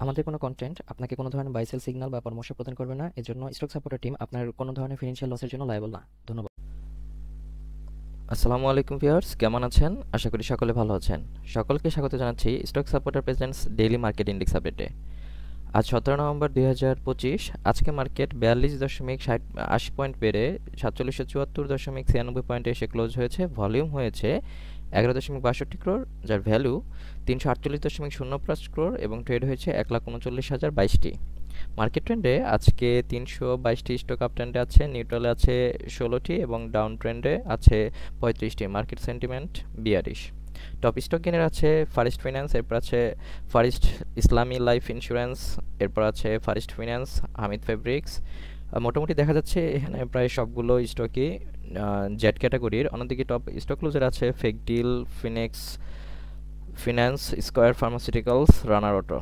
আমাদের কোনো কন্টেন্ট আপনাকে কোনো ধরনের বাই সেল সিগন্যাল বা পরামর্শ প্রদান করবে না। এজন্য স্টক সাপোর্টার টিম আপনার কোনো ধরনের ফিনান্সিয়াল লসের জন্য লায়াবল না। ধন্যবাদ। আসসালামু আলাইকুম ভিউয়ার্স, কেমন আছেন? আশা করি সকলে ভালো আছেন। সকলকে স্বাগত জানাচ্ছি stock supporter presents daily market index আপডেটে। আজ 17 নভেম্বর 2025। আজকে মার্কেট 42.80 পয়েন্ট বেড়ে 4774.96 পয়েন্টে এসে ক্লোজ হয়েছে। ভলিউম হয়েছে 11.62 ক্রোর, যার ভ্যালু 348.05 ক্রোর এবং ট্রেড হয়েছে 1,39,022টি। মার্কেট ট্রেন্ডে আজকে 322টি স্টক আপ ট্রেন্ডে আছে, নিউট্রালে আছে 16টি এবং ডাউন ট্রেন্ডে আছে 35টি। Market sentiment bearish. Top stock gainer আছে ফারিস্ট ফিন্যান্স, এরপর আছে ফারিস্ট ইসলামী লাইফ ইন্স্যুরেন্স, এরপর আছে ফারিস্ট ফিন্যান্স, হামিদ ফেব্রিক্স। মোটামুটি দেখা যাচ্ছে এখানে প্রায় সবগুলো স্টকই জেড ক্যাটাগরির। অন্যদিকে টপ স্টক ক্লোজার আছে FEKDIL, Phoenix finance, Square pharmaceuticals, Runner auto.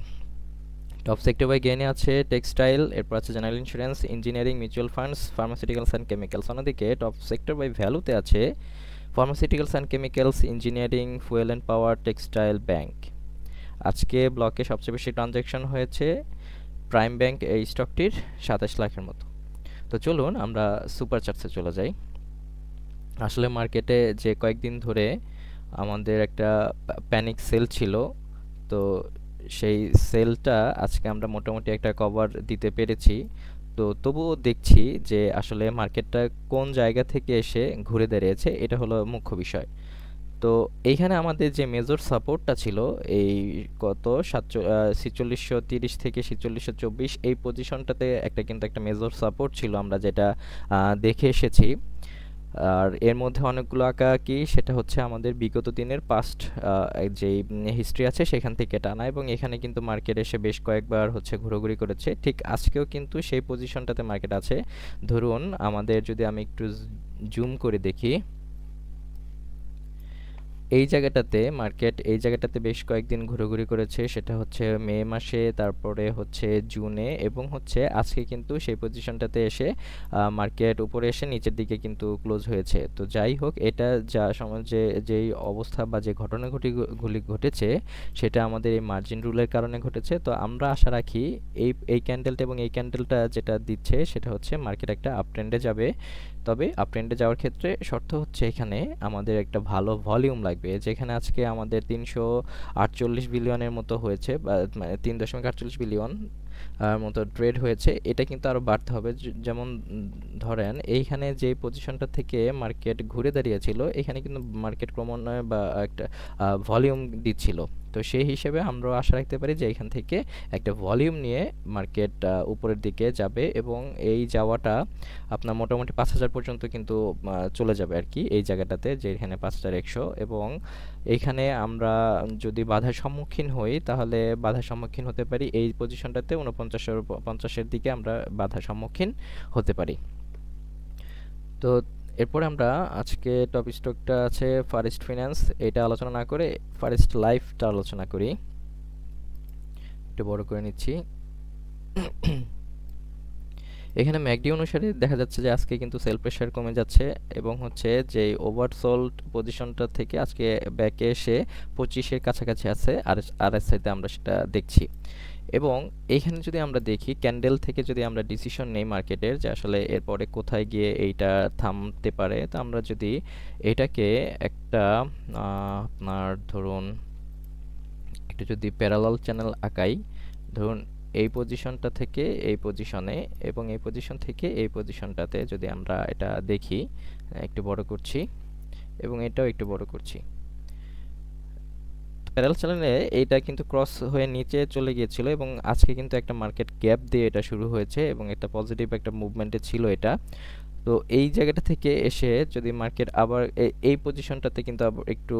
Top sector by গেইনে আছে টেক্সটাইল, এরপর আছে general insurance, engineering, mutual funds, pharmaceuticals and chemicals. অন্যদিকে টপ সেক্টর বাই ভ্যালুতে আছে pharmaceuticals and chemicals, engineering, fuel and power, textile, bank. আজকে ব্লকে সবচেয়ে বেশি ট্রানজ্যাকশন হয়েছে প্রাইম ব্যাংক এই স্টকটির 27 লাখের মতো। তো চলুন আমরা সুপার চার্টসে চলে যাই। আসলে মার্কেটে যে কয়েকদিন ধরে আমাদের একটা প্যানিক সেল ছিল, তো সেই সেলটা আজকে আমরা মোটামুটি একটা কভার দিতে পেরেছি। তো তবুও দেখছি যে আসলে মার্কেটটা কোন জায়গা থেকে এসে ঘুরে দাঁড়িয়েছে, এটা হলো মুখ্য বিষয়। তো এইখানে আমাদের যে মেজর সাপোর্টটা ছিল এই কত 4630 থেকে 4624 এই পজিশনটাতে একটা কিন্তু মেজর সাপোর্ট ছিল, আমরা যেটা দেখে এসেছি। আর এর মধ্যে অনেকগুলো আঁকা কি সেটা হচ্ছে আমাদের বিগত দিনের পাস্ট যে হিস্ট্রি আছে সেখান থেকে টানা, এবং এখানে কিন্তু মার্কেট এসে বেশ কয়েকবার হচ্ছে ঘোরাঘুরি করেছে। ঠিক আজকেও কিন্তু সেই পজিশনটাতে মার্কেট আছে। ধরুন আমাদের যদি আমি একটু জুম করে দেখি, এই জায়গাটাতে বেশ কয়েকদিন ঘোরাঘুরি করেছে, সেটা হচ্ছে মে মাসে, তারপরে হচ্ছে জুনে, এবং হচ্ছে আজকে কিন্তু সেই পজিশনটাতে এসে মার্কেট উপরে এসে নিচের দিকে কিন্তু ক্লোজ হয়েছে। তো যাই হোক, এটা যা সমাজে যেই অবস্থা বা যে ঘটনাগুলি ঘটেছে সেটা আমাদের এই মার্জিন রুলের কারণে ঘটেছে। তো আমরা আশা রাখি এই ক্যান্ডেলটা এবং এই ক্যান্ডেলটা যেটা দিচ্ছে সেটা হচ্ছে মার্কেট একটা আপ ট্রেন্ডে যাবে। তবে আপ ট্রেন্ডে যাওয়ার ক্ষেত্রে শর্ত হচ্ছে এখানে আমাদের একটা ভালো ভলিউম লাগবে। যেখানে আজকে আমাদের 348 বিলিয়নের মতো হয়েছে, বা 3.48 বিলিয়ন মতো ট্রেড হয়েছে, এটা কিন্তু আরও বাড়তে হবে। যেমন ধরেন এইখানে যে পজিশনটা থেকে মার্কেট ঘুরে দাঁড়িয়েছিল, এখানে কিন্তু মার্কেট ক্রমান্বয়ে বা একটা ভলিউম দিচ্ছিল। তো সেই হিসেবে আমরা আশা রাখতে পারি যে এখান থেকে একটা ভলিউম নিয়ে মার্কেট উপরের দিকে যাবে, এবং এই যাওয়াটা আপনার মোটামুটি 5000 পর্যন্ত কিন্তু চলে যাবে আর কি, এই জায়গাটাতে যে এখানে 5100। এবং এইখানে আমরা যদি বাধার সম্মুখীন হই তাহলে বাধার সম্মুখীন হতে পারি এই পজিশনটাতে 4950-এর দিকে আমরা বাধার সম্মুখীন হতে পারি। তো এরপরে আমরা আজকে টপ স্টকটা আছে ফারিস্ট ফিন্যান্স, এটা আলোচনা না করে ফারিস্ট লাইফটা আলোচনা করি। একটু বড় করে নিচ্ছি। এখানে ম্যাকডি অনুসারে দেখা যাচ্ছে যে আজকে কিন্তু সেল প্রেশার কমে যাচ্ছে, এবং হচ্ছে যে ওভারসোল্ড পজিশনটা থেকে আজকে ব্যাকে এসে 25-এর কাছাকাছি আছে, আর আরএসআইতে আমরা সেটা দেখছি। এবং এইখানে যদি আমরা দেখি ক্যান্ডেল থেকে যদি আমরা ডিসিশন নেই মার্কেটের যে আসলে এরপরে কোথায় গিয়ে এইটা থামতে পারে, তো আমরা যদি এটাকে একটা আপনার ধরুন একটু যদি প্যারালাল চ্যানেল আঁকাই, ধরুন এই পজিশনটা থেকে এই পজিশনে এবং এই পজিশন থেকে এই পজিশনটাতে যদি আমরা এটা দেখি, একটু বড় করছি এবং এটাও একটু বড় করছি, প্যারালাল চ্যানেলে এইটা কিন্তু ক্রস হয়ে নিচে চলে গিয়েছিল, এবং আজকে কিন্তু একটা মার্কেট গ্যাপ দিয়ে এটা শুরু হয়েছে এবং একটা পজিটিভ একটা মুভমেন্টে ছিল এটা। তো এই জায়গাটা থেকে এসে যদি মার্কেট আবার এই পজিশনটাতে কিন্তু আবার একটু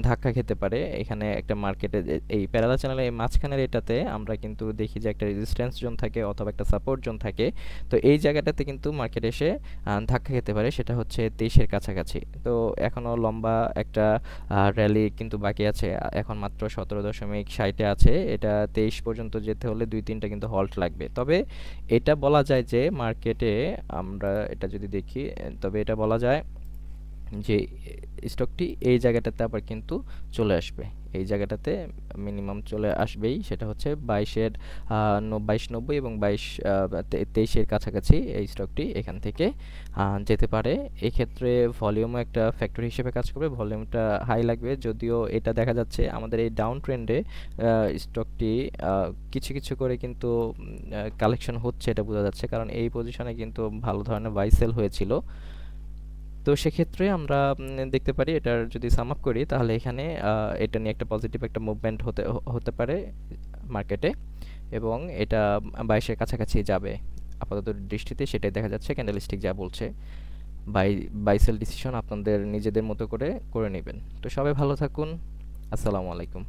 ধাক্কা খেতে পারে, এখানে একটা মার্কেটে এই প্যারালাল চ্যানেলের এই মাঝখানের এটাতে আমরা কিন্তু দেখি যে একটা রেজিস্ট্যান্স জোন থাকে অথবা একটা সাপোর্ট জোন থাকে। তো এই জায়গাটাতে কিন্তু মার্কেট এসে ধাক্কা খেতে পারে, সেটা হচ্ছে 23-এর কাছাকাছি। তো এখনও লম্বা একটা র্যালি কিন্তু বাকি আছে, এখন মাত্র 17.60-এ আছে, এটা 23 পর্যন্ত যেতে হলে 2-3টা কিন্তু হল্ট লাগবে। তবে এটা বলা যায় যে মার্কেটে আমরা এটা যদি দেখি, তবে এটা বলা যায় যে স্টকটি এই জায়গাটাতে আবার কিন্তু চলে আসবে, এই জায়গাটাতে মিনিমাম চলে আসবেই। সেটা হচ্ছে 22-এর 22.90 এবং 23-এর কাছাকাছি এই স্টকটি এখান থেকে যেতে পারে। এক্ষেত্রে ভলিউমও একটা ফ্যাক্টর হিসেবে কাজ করবে, ভলিউমটা হাই লাগবে। যদিও এটা দেখা যাচ্ছে আমাদের এই ডাউন ট্রেন্ডে স্টকটি কিছু কিছু করে কিন্তু কালেকশন হচ্ছে, এটা বোঝা যাচ্ছে, কারণ এই পজিশনে কিন্তু ভালো ধরনের বাই সেল হয়েছিল। তো সেক্ষেত্রে আমরা দেখতে পারি এটার যদি সাম আপ করি তাহলে এখানে এটা নিয়ে একটা পজিটিভ একটা মুভমেন্ট হতে পারে মার্কেটে, এবং এটা 22-এর কাছাকাছি যাবে আপাতত দৃষ্টিতে, সেটাই দেখা যাচ্ছে। ক্যান্ডেলস্টিক যা বলছে, বাই বাই সেল ডিসিশন আপনাদের নিজেদের মতো করে করে নেবেন। তো সবাই ভালো থাকুন। আসসালামু আলাইকুম।